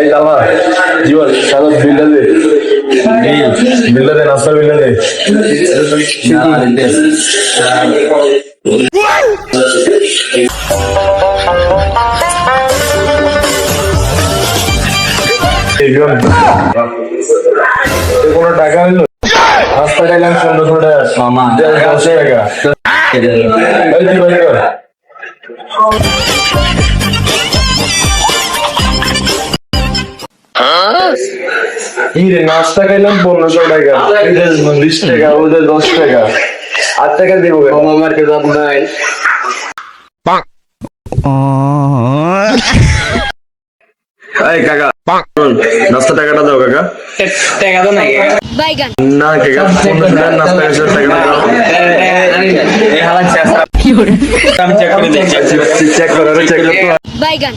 এই দামা জীবন সাদা বিল্লা দে বিল্লা দে নাস্তা বিল্লা দে কোনো টাকা হইলো নাস্তা খাইলাম 1500 টাকা মামা 10 টাকা নাস্তা খাইলাম 1500 টাকা 20 টাকা ওদের 10 টাকা 8 টাকা দিব আমার কাছে আপনার এই কাকা নাস্তা টাকাটা দাও কাকা টাকা তো নাই বাইগান না কাকা 1500 টাকা নাস্তা খাইছো টাকাটা দাও এই হালাত চেক করে দেখছি চেক করো বাইগান